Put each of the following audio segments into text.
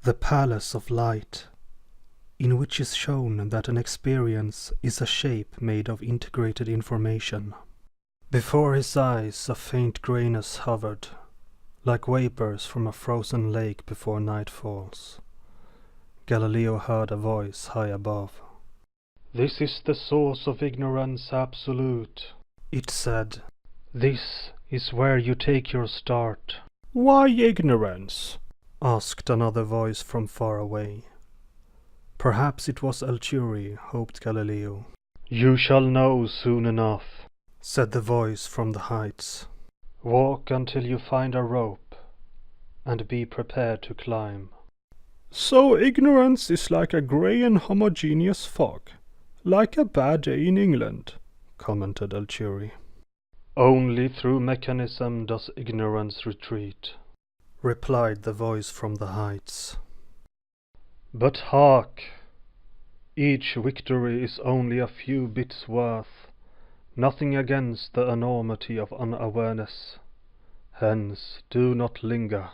the palace of light, in which is shown that an experience is a shape made of integrated information. Before his eyes a faint grayness hovered, like vapors from a frozen lake before night falls. Galileo heard a voice high above. "This is the source of ignorance absolute," it said. "This is where you take your start." "Why ignorance?" asked another voice from far away. Perhaps it was Alciuri, hoped Galileo. "You shall know soon enough," said the voice from the heights. "Walk until you find a rope, and be prepared to climb." "So ignorance is like a grey and homogeneous fog, like a bad day in England," commented Alciuri. "Only through mechanism does ignorance retreat," replied the voice from the heights. "But hark! Each victory is only a few bits worth, nothing against the enormity of unawareness. Hence, do not linger."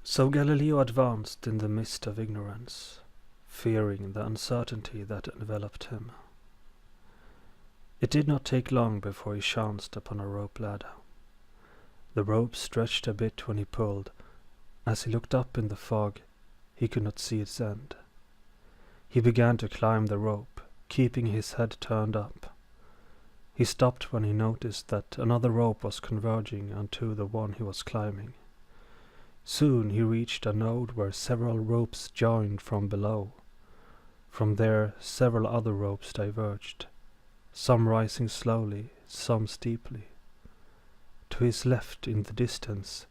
So Galileo advanced in the mist of ignorance, fearing the uncertainty that enveloped him. It did not take long before he chanced upon a rope ladder. The rope stretched a bit when he pulled. As he looked up in the fog, he could not see its end. He began to climb the rope, keeping his head turned up. He stopped when he noticed that another rope was converging onto the one he was climbing. Soon he reached a node where several ropes joined from below. From there several other ropes diverged, some rising slowly, some steeply. To his left in the distance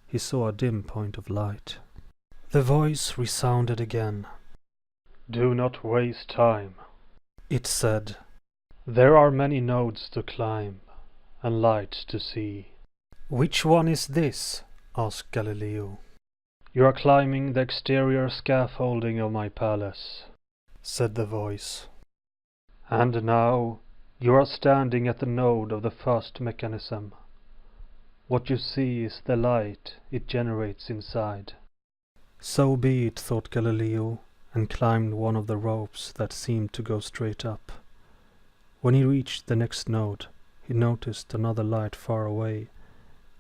he saw a dim point of light. The voice resounded again. "Do not waste time," it said. "There are many nodes to climb, and light to see." "Which one is this?" asked Galileo. "You are climbing the exterior scaffolding of my palace," said the voice. "And now you are standing at the node of the first mechanism. What you see is the light it generates inside." So be it, thought Galileo, and climbed one of the ropes that seemed to go straight up. When he reached the next node, he noticed another light far away,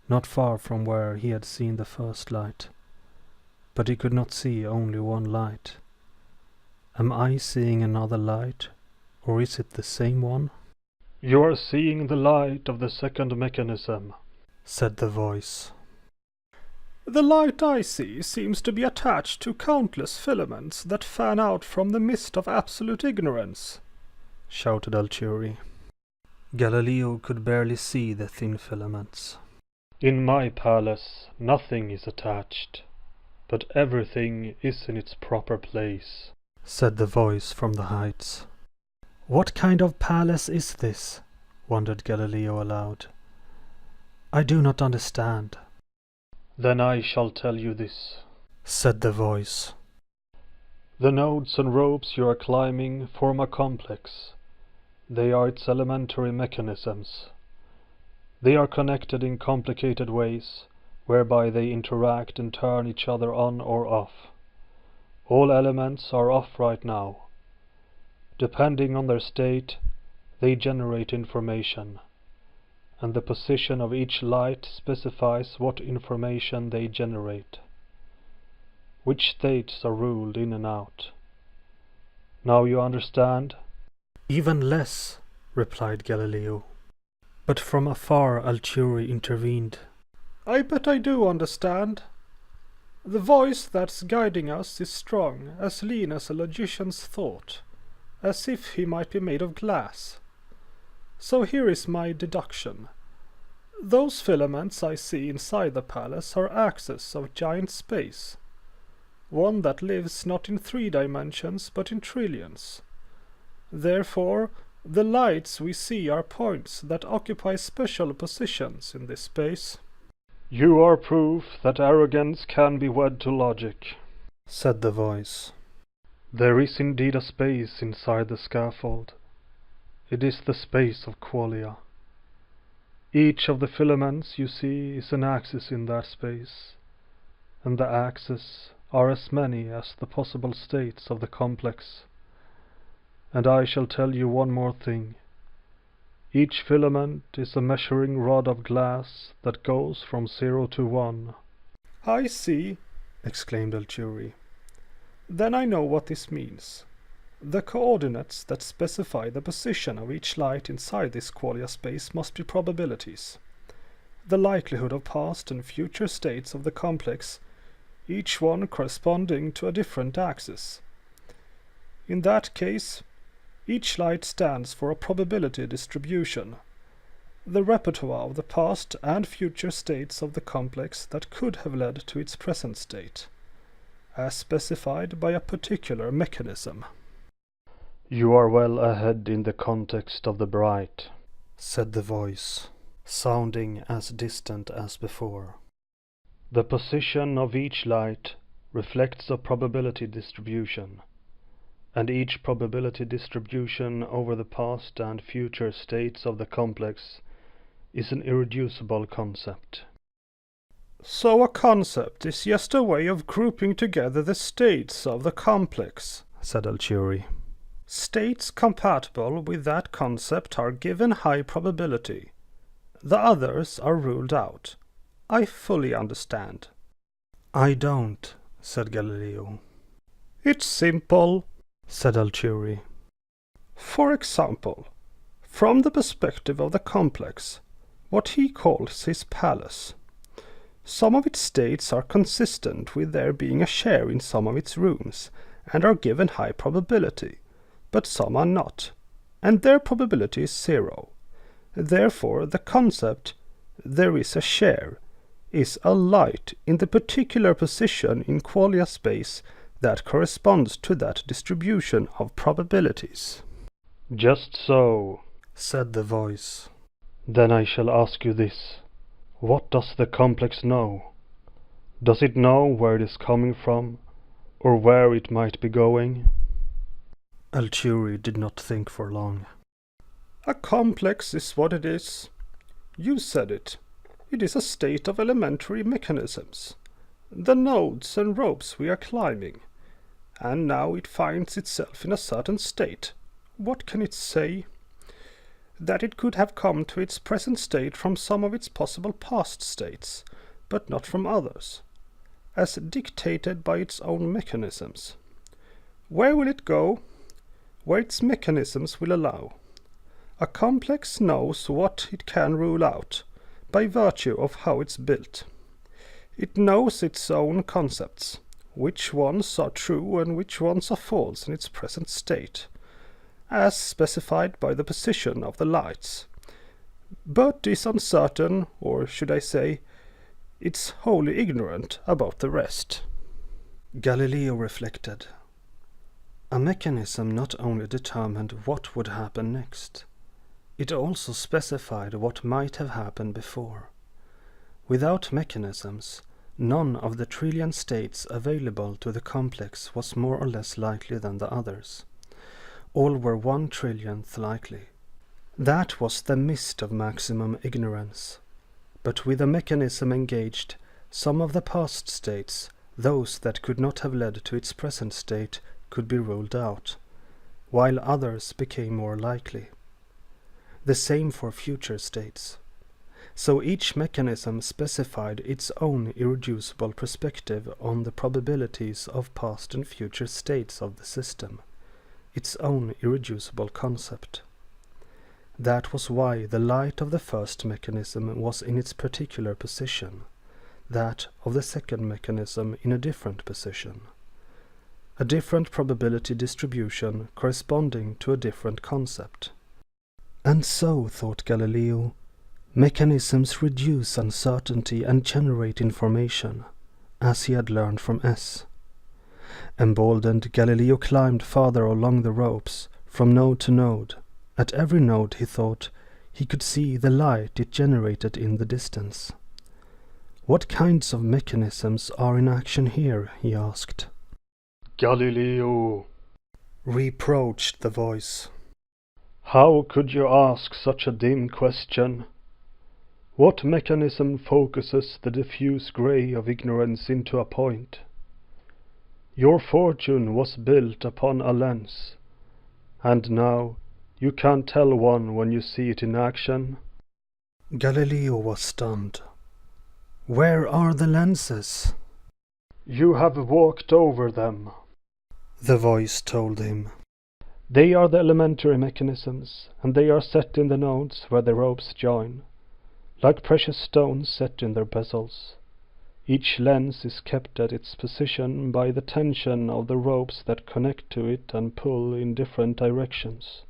not far from where he had seen the first light. But he could not see only one light. Am I seeing another light, or is it the same one? "You are seeing the light of the second mechanism," said the voice. "The light I see seems to be attached to countless filaments that fan out from the mist of absolute ignorance," shouted Alciuri. Galileo could barely see the thin filaments. "In my palace nothing is attached, but everything is in its proper place," said the voice from the heights. "What kind of palace is this?" wondered Galileo aloud. "I do not understand." "Then I shall tell you this," said the voice. "The nodes and ropes you are climbing form a complex. They are its elementary mechanisms. They are connected in complicated ways, whereby they interact and turn each other on or off. All elements are off right now. Depending on their state, they generate information, and the position of each light specifies what information they generate. Which states are ruled in and out. Now you understand?" "Even less," replied Galileo. But from afar Alciuri intervened. "I bet I do understand. The voice that's guiding us is strong, as lean as a logician's thought, as if he might be made of glass. So here is my deduction. Those filaments I see inside the palace are axes of giant space, one that lives not in 3 dimensions but in trillions. Therefore, the lights we see are points that occupy special positions in this space." "You are proof that arrogance can be wed to logic," said the voice. "There is indeed a space inside the scaffold. It is the space of qualia. Each of the filaments you see is an axis in that space, and the axes are as many as the possible states of the complex. And I shall tell you one more thing. Each filament is a measuring rod of glass that goes from 0 to 1. I see, exclaimed Alciuri. Then I know what this means. The coordinates that specify the position of each light inside this qualia space must be probabilities. The likelihood of past and future states of the complex, each one corresponding to a different axis. In that case, each light stands for a probability distribution, the repertoire of the past and future states of the complex that could have led to its present state, as specified by a particular mechanism. You are well ahead in the context of the bright, said the voice, sounding as distant as before. The position of each light reflects a probability distribution, and each probability distribution over the past and future states of the complex is an irreducible concept. So a concept is just a way of grouping together the states of the complex, said Alciuri. States compatible with that concept are given high probability. The others are ruled out. I fully understand. I don't, said Galileo. It's simple, said Alciuri. For example, from the perspective of the complex, what he calls his palace. Some of its states are consistent with there being a share in some of its rooms, and are given high probability, but some are not, and their probability is 0. Therefore, the concept, there is a share, is a light in the particular position in qualia space that corresponds to that distribution of probabilities. Just so, said the voice. Then I shall ask you this. What does the complex know? Does it know where it is coming from, or where it might be going? Alciuri did not think for long. A complex is what it is. You said it. It is a state of elementary mechanisms, the nodes and ropes we are climbing. And now it finds itself in a certain state. What can it say? That it could have come to its present state from some of its possible past states, but not from others, as dictated by its own mechanisms. Where will it go? Where its mechanisms will allow. A complex knows what it can rule out, by virtue of how it's built. It knows its own concepts, which ones are true and which ones are false in its present state, as specified by the position of the lights, but is uncertain, or should I say, it's wholly ignorant about the rest. Galileo reflected. A mechanism not only determined what would happen next, it also specified what might have happened before. Without mechanisms, none of the trillion states available to the complex was more or less likely than the others. All were 1/trillionth likely. That was the mist of maximum ignorance. But with a mechanism engaged, some of the past states, those that could not have led to its present state, could be ruled out, while others became more likely. The same for future states. So each mechanism specified its own irreducible perspective on the probabilities of past and future states of the system, its own irreducible concept. That was why the light of the first mechanism was in its particular position, that of the second mechanism in a different position. A different probability distribution corresponding to a different concept. And so, thought Galileo, mechanisms reduce uncertainty and generate information, as he had learned from S. Emboldened, Galileo climbed farther along the ropes, from node to node. At every node, he thought, he could see the light it generated in the distance. What kinds of mechanisms are in action here, he asked. Galileo, reproached the voice. How could you ask such a dim question? What mechanism focuses the diffuse grey of ignorance into a point? Your fortune was built upon a lens, and now you can't tell one when you see it in action. Galileo was stunned. Where are the lenses? You have walked over them, the voice told him. They are the elementary mechanisms, and they are set in the nodes where the ropes join, like precious stones set in their bezels. Each lens is kept at its position by the tension of the ropes that connect to it and pull in different directions.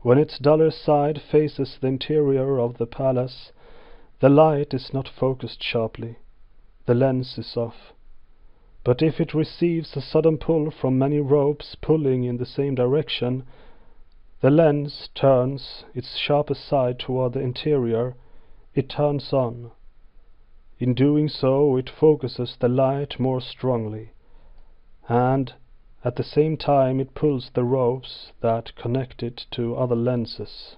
When its duller side faces the interior of the palace, the light is not focused sharply. The lens is off. But if it receives a sudden pull from many ropes pulling in the same direction, the lens turns its sharpest side toward the interior. It turns on. In doing so, it focuses the light more strongly, and at the same time it pulls the ropes that connect it to other lenses.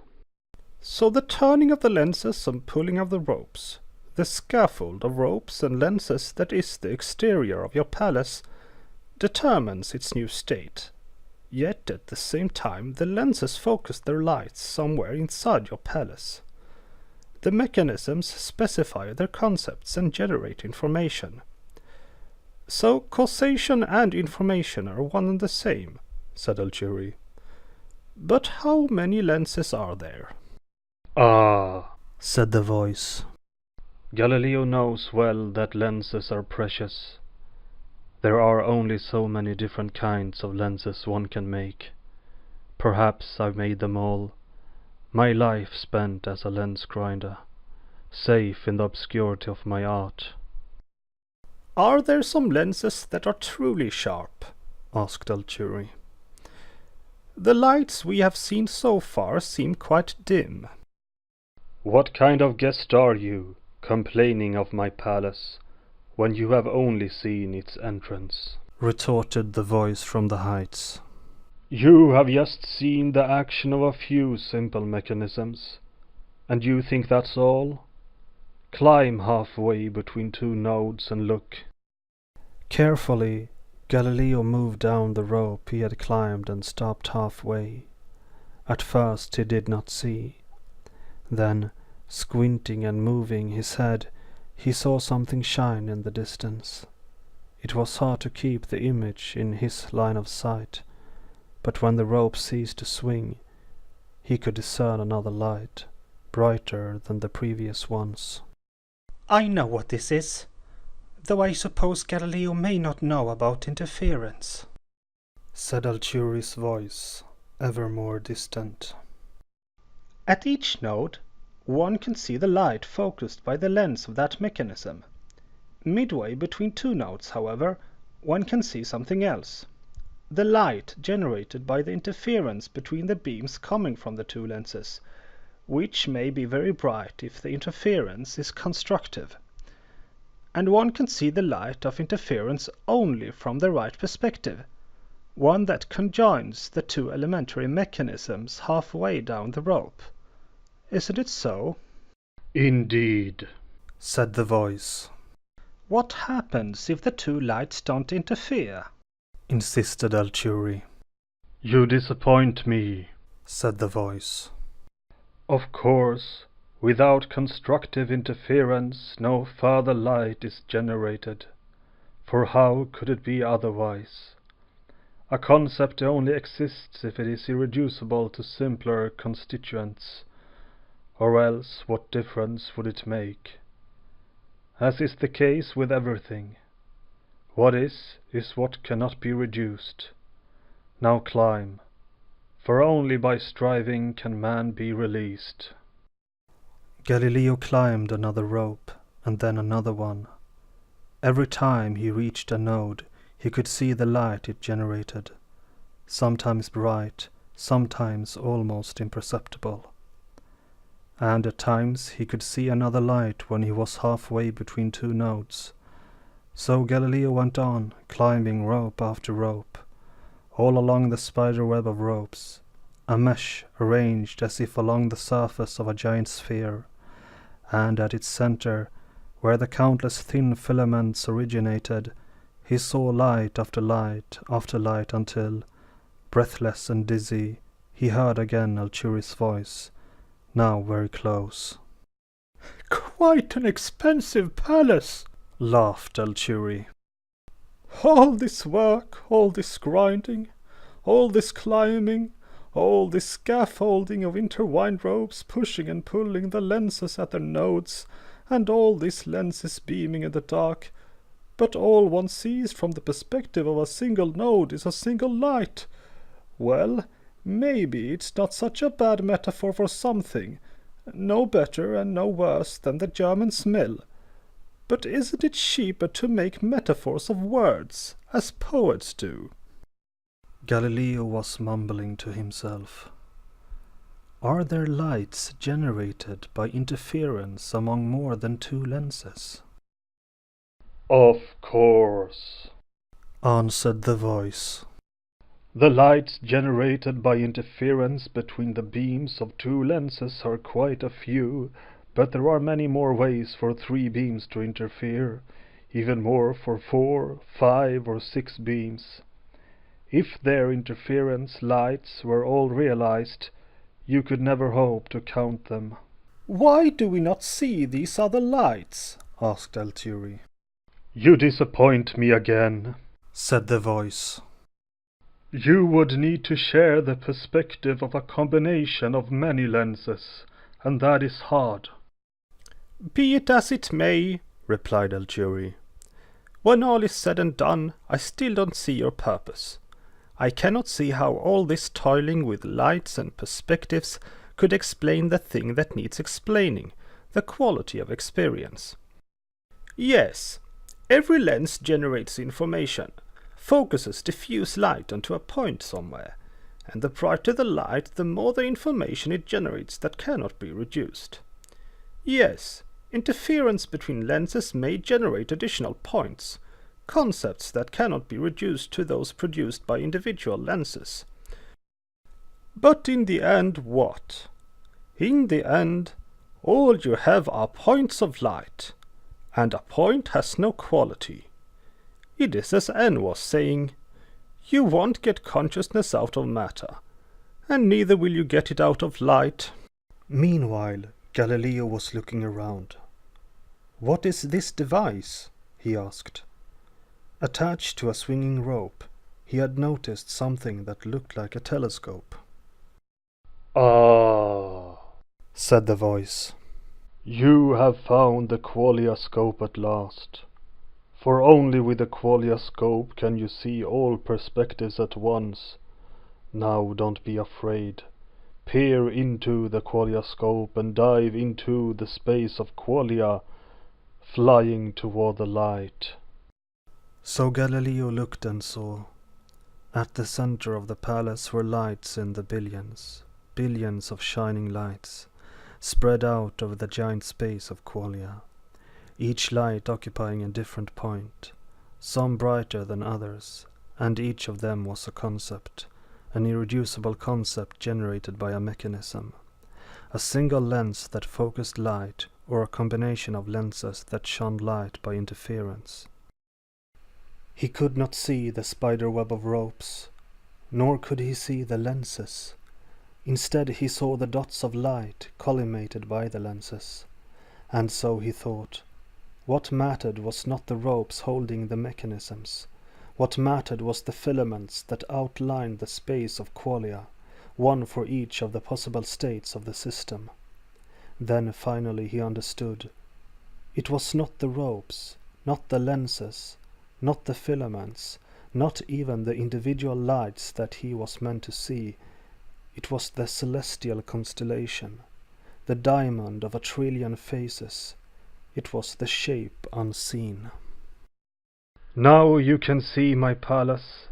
So the turning of the lenses and pulling of the ropes, the scaffold of ropes and lenses that is the exterior of your palace, determines its new state. Yet at the same time the lenses focus their lights somewhere inside your palace. The mechanisms specify their concepts and generate information. So causation and information are one and the same, said Alciuri. But how many lenses are there? Ah, said the voice. Galileo knows well that lenses are precious. There are only so many different kinds of lenses one can make. Perhaps I've made them all. My life spent as a lens grinder, safe in the obscurity of my art. Are there some lenses that are truly sharp? Asked Alciuri. The lights we have seen so far seem quite dim. What kind of guest are you, complaining of my palace, when you have only seen its entrance? Retorted the voice from the heights. You have just seen the action of a few simple mechanisms, and you think that's all? Climb halfway between two nodes and look. Carefully, Galileo moved down the rope he had climbed and stopped halfway. At first he did not see. Then, squinting and moving his head, he saw something shine in the distance. It was hard to keep the image in his line of sight, but when the rope ceased to swing, he could discern another light, brighter than the previous ones. I know what this is, though I suppose Galileo may not know about interference, said Alciuri's voice, ever more distant. At each node, one can see the light focused by the lens of that mechanism. Midway between two nodes, however, one can see something else. The light generated by the interference between the beams coming from the two lenses, which may be very bright if the interference is constructive. And one can see the light of interference only from the right perspective, one that conjoins the two elementary mechanisms halfway down the rope. Isn't it so? Indeed, said the voice. What happens if the two lights don't interfere? Insisted Alciuri. You disappoint me, said the voice. Of course, without constructive interference no further light is generated, for how could it be otherwise? A concept only exists if it is irreducible to simpler constituents, or else what difference would it make? As is the case with everything, what is what cannot be reduced. Now climb, for only by striving can man be released. Galileo climbed another rope, and then another one. Every time he reached a node, he could see the light it generated, sometimes bright, sometimes almost imperceptible. And at times he could see another light when he was halfway between two nodes. So Galileo went on, climbing rope after rope, all along the spider web of ropes, a mesh arranged as if along the surface of a giant sphere, and at its center, where the countless thin filaments originated, He saw light after light after light until, breathless and dizzy, he heard again Alciuri's voice, now very close. "Quite an expensive palace," laughed Alciuri. "All this work, all this grinding, all this climbing, all this scaffolding of intertwined ropes pushing and pulling the lenses at their nodes, and all these lenses beaming in the dark, but all one sees from the perspective of a single node is a single light. Well, maybe it's not such a bad metaphor for something, no better and no worse than the German's mill. But isn't it cheaper to make metaphors of words, as poets do?" Galileo was mumbling to himself. Are there lights generated by interference among more than two lenses? "Of course," answered the voice. "the lights generated by interference between the beams of two lenses are quite a few, but there are many more ways for 3 beams to interfere, even more for 4, 5, or 6 beams. If their interference lights were all realized, you could never hope to count them." "Why do we not see these other lights?" asked Alciuri. "You disappoint me again," said the voice. "You would need to share the perspective of a combination of many lenses, and that is hard." "Be it as it may," replied Alciuri. "When all is said and done, I still don't see your purpose. I cannot see how all this toiling with lights and perspectives could explain the thing that needs explaining, the quality of experience. Yes, every lens generates information, focuses diffuse light onto a point somewhere, and the brighter the light, the more the information it generates that cannot be reduced. Yes, interference between lenses may generate additional points, concepts that cannot be reduced to those produced by individual lenses. But in the end, what? In the end, all you have are points of light, and a point has no quality. It is as N was saying, you won't get consciousness out of matter, and neither will you get it out of light." Meanwhile, Galileo was looking around. "What is this device?" he asked. Attached to a swinging rope, he had noticed something that looked like a telescope. "Ah," said the voice. "You have found the qualioscope at last. For only with the qualioscope can you see all perspectives at once. Now don't be afraid. Peer into the qualioscope and dive into the space of qualia, flying toward the light." So Galileo looked and saw. At the center of the palace were lights in the billions, billions of shining lights, spread out over the giant space of qualia, each light occupying a different point, some brighter than others, and each of them was a concept, an irreducible concept generated by a mechanism, a single lens that focused light, or a combination of lenses that shone light by interference. He could not see the spider web of ropes, nor could he see the lenses. Instead he saw the dots of light collimated by the lenses, and so he thought, what mattered was not the ropes holding the mechanisms. What mattered was the filaments that outlined the space of qualia, one for each of the possible states of the system. Then finally he understood. It was not the ropes, not the lenses, not the filaments, not even the individual lights that he was meant to see. It was the celestial constellation, the diamond of 1,000,000,000 faces. It was the shape unseen. "Now you can see my palace,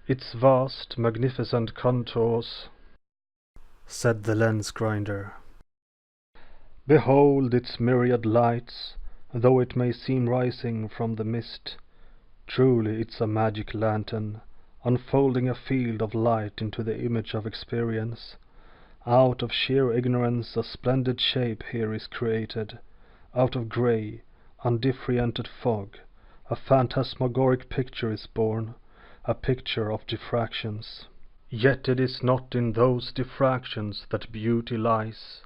its vast, magnificent contours," said the lens grinder. "Behold its myriad lights, though it may seem rising from the mist. Truly it's a magic lantern, unfolding a field of light into the image of experience. Out of sheer ignorance a splendid shape here is created. Out of grey, undifferentiated fog, A phantasmagoric picture is born, a picture of diffractions. Yet it is not in those diffractions that beauty lies,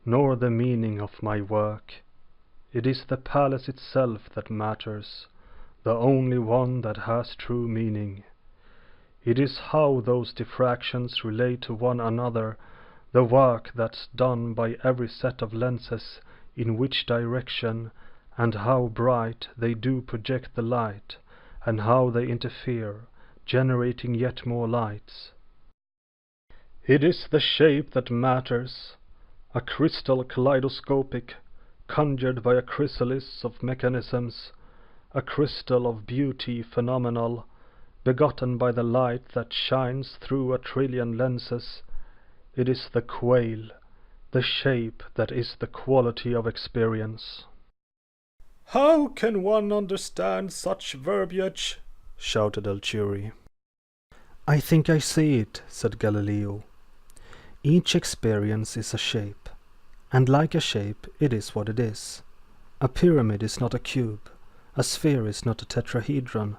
nor the meaning of my work. It is the palace itself that matters, the only one that has true meaning. It is how those diffractions relate to one another, the work that's done by every set of lenses in which direction, and how bright they do project the light, and how they interfere, generating yet more lights. It is the shape that matters, a crystal kaleidoscopic, conjured by a chrysalis of mechanisms, a crystal of beauty phenomenal, begotten by the light that shines through a trillion lenses. It is the quale, the shape that is the quality of experience. "How can one understand such verbiage?" shouted Alciuri. "I think I see it," said Galileo. "Each experience is a shape, and like a shape it is what it is. A pyramid is not a cube, a sphere is not a tetrahedron,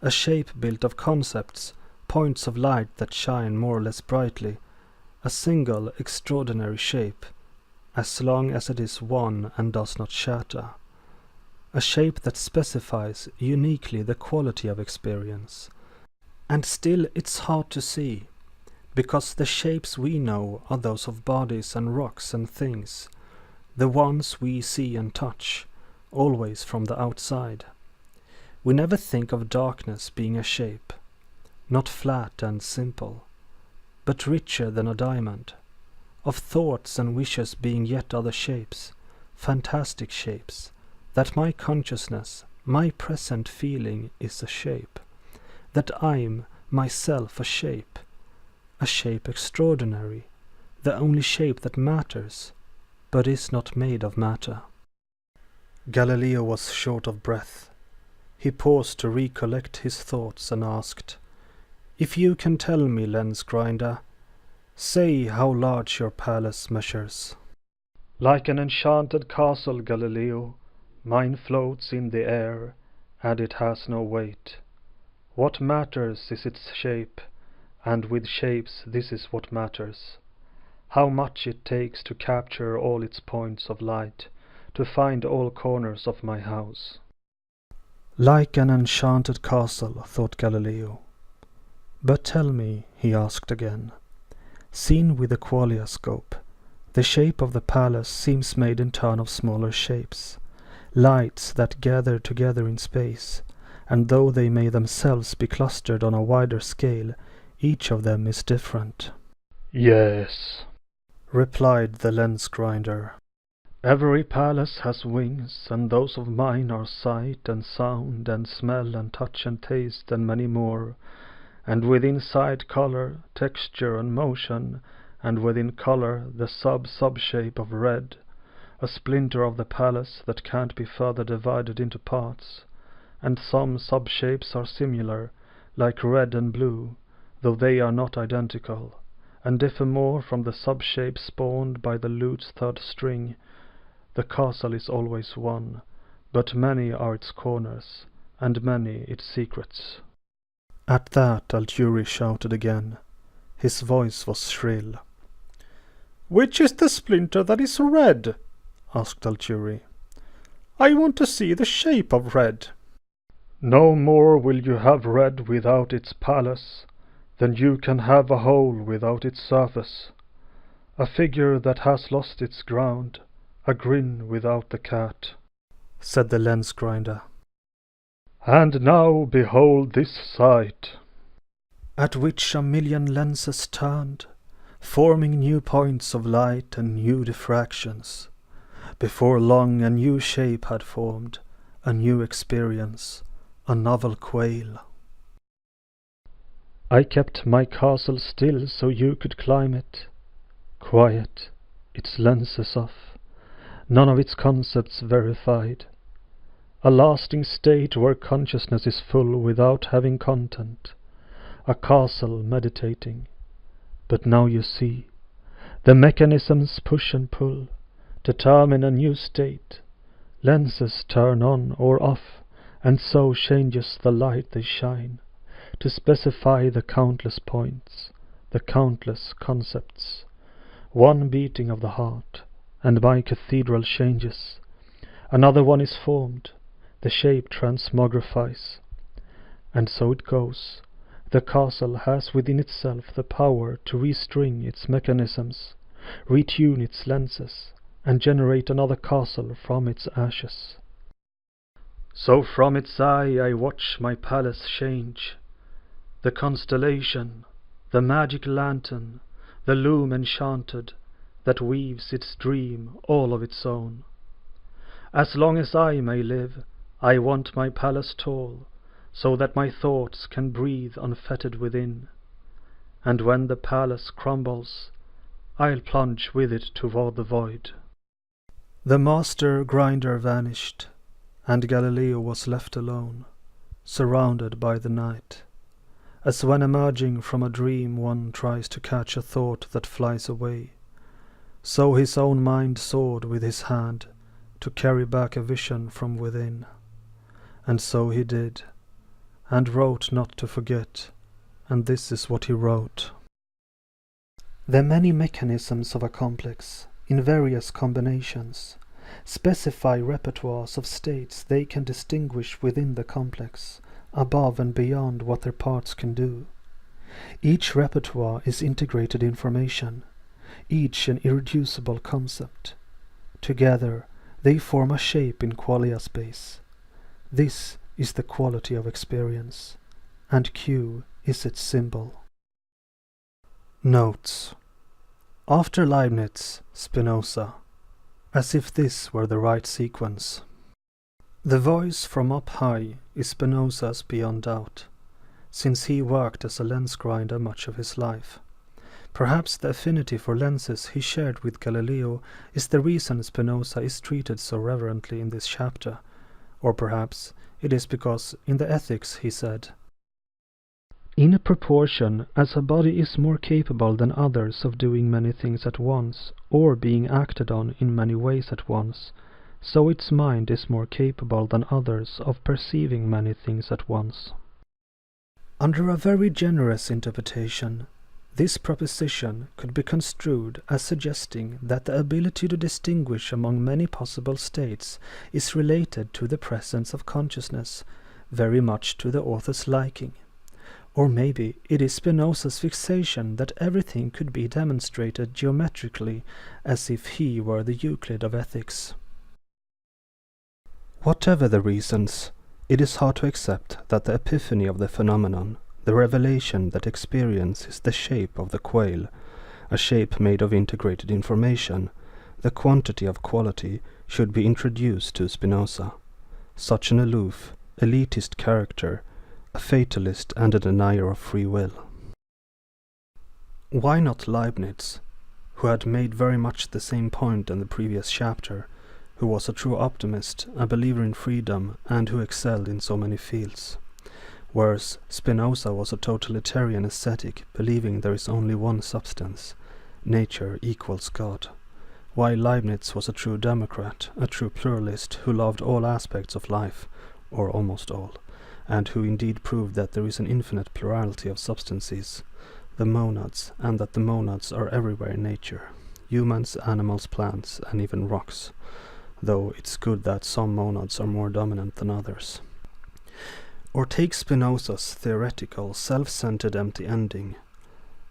a shape built of concepts, points of light that shine more or less brightly, a single extraordinary shape, as long as it is one and does not shatter. A shape that specifies uniquely the quality of experience. And still it's hard to see, because the shapes we know are those of bodies and rocks and things, the ones we see and touch, always from the outside. We never think of darkness being a shape, not flat and simple, but richer than a diamond, of thoughts and wishes being yet other shapes, fantastic shapes, that my consciousness, my present feeling is a shape, that I'm myself a shape extraordinary, the only shape that matters, but is not made of matter." Galileo was short of breath. He paused to recollect his thoughts and asked, "If you can tell me, lens grinder, say how large your palace measures." Like an enchanted castle, Galileo, mine floats in the air, and it has no weight. What matters is its shape, and with shapes this is what matters. How much it takes to capture all its points of light, to find all corners of my house. Like an enchanted castle, thought Galileo. But tell me, he asked again, seen with the qualioscope, the shape of the palace seems made in turn of smaller shapes, lights that gather together in space, and though they may themselves be clustered on a wider scale, each of them is different. "Yes," replied the lens grinder. "Every palace has wings, and those of mine are sight and sound and smell and touch and taste and many more, and within sight color, texture and motion, and within color the sub-shape of red, a splinter of the palace that can't be further divided into parts, and some sub-shapes are similar, like red and blue, though they are not identical, and differ more from the sub-shape spawned by the lute's third string. The castle is always one, but many are its corners, and many its secrets." At that Alciuri shouted again. His voice was shrill. "Which is the splinter that is red?" asked Alciuri. "I want to see the shape of red." "No more will you have red without its palace than you can have a hole without its surface, a figure that has lost its ground, a grin without the cat," said the lens grinder. "And now behold this sight." At which a million lenses turned, forming new points of light and new diffractions. Before long a new shape had formed, a new experience, a novel quale. I kept my castle still so you could climb it, quiet, its lenses off, none of its concepts verified. A lasting state where consciousness is full without having content, a castle meditating. But now you see, the mechanisms push and pull, determine a new state. Lenses turn on or off, and so changes the light they shine, to specify the countless points, the countless concepts, one beating of the heart, and by cathedral changes, another one is formed, the shape transmogrifies, and so it goes. The castle has within itself the power to restring its mechanisms, retune its lenses, and generate another castle from its ashes. So from its eye I watch my palace change, the constellation, the magic lantern, the loom enchanted, that weaves its dream all of its own. As long as I may live, I want my palace tall, so that my thoughts can breathe unfettered within. And when the palace crumbles, I'll plunge with it toward the void. The master grinder vanished, and Galileo was left alone, surrounded by the night. As when emerging from a dream one tries to catch a thought that flies away, so his own mind soared with his hand to carry back a vision from within. And so he did, and wrote not to forget, and this is what he wrote. The many mechanisms of a complex, in various combinations, specify repertoires of states they can distinguish within the complex, above and beyond what their parts can do. Each repertoire is integrated information, each an irreducible concept. Together they form a shape in qualia space. This is the quality of experience, and Q is its symbol. Notes. After Leibniz, Spinoza, as if this were the right sequence. The voice from up high is Spinoza's beyond doubt, since he worked as a lens grinder much of his life. Perhaps the affinity for lenses he shared with Galileo is the reason Spinoza is treated so reverently in this chapter, or perhaps it is because in the Ethics he said, "In proportion as a body is more capable than others of doing many things at once, or being acted on in many ways at once, so its mind is more capable than others of perceiving many things at once." Under a very generous interpretation, this proposition could be construed as suggesting that the ability to distinguish among many possible states is related to the presence of consciousness, very much to the author's liking. Or maybe it is Spinoza's fixation that everything could be demonstrated geometrically, as if he were the Euclid of ethics. Whatever the reasons, it is hard to accept that the epiphany of the phenomenon, the revelation that experience is the shape of the quail, a shape made of integrated information, the quantity of quality, should be introduced to Spinoza. Such an aloof, elitist character, a fatalist and a denier of free will. Why not Leibniz, who had made very much the same point in the previous chapter, who was a true optimist, a believer in freedom, and who excelled in so many fields? Whereas Spinoza was a totalitarian ascetic, believing there is only one substance, nature equals God, while Leibniz was a true democrat, a true pluralist who loved all aspects of life, or almost all, and who indeed proved that there is an infinite plurality of substances, the monads, and that the monads are everywhere in nature, humans, animals, plants, and even rocks, though it's good that some monads are more dominant than others. Or take Spinoza's theoretical, self-centered empty ending,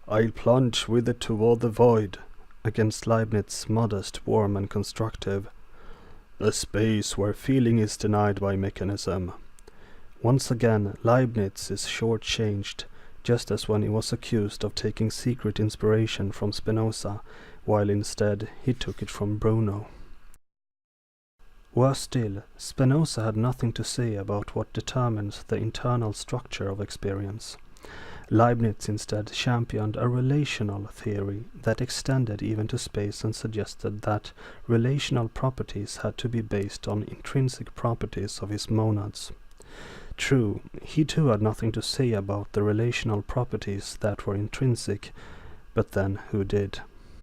"I'll plunge with it toward the void," against Leibniz's modest, warm and constructive, "the space where feeling is denied by mechanism." Once again, Leibniz is short-changed, just as when he was accused of taking secret inspiration from Spinoza, while instead he took it from Bruno. Worse still, Spinoza had nothing to say about what determines the internal structure of experience. Leibniz instead championed a relational theory that extended even to space and suggested that relational properties had to be based on intrinsic properties of his monads. True, he too had nothing to say about the relational properties that were intrinsic, but then who did?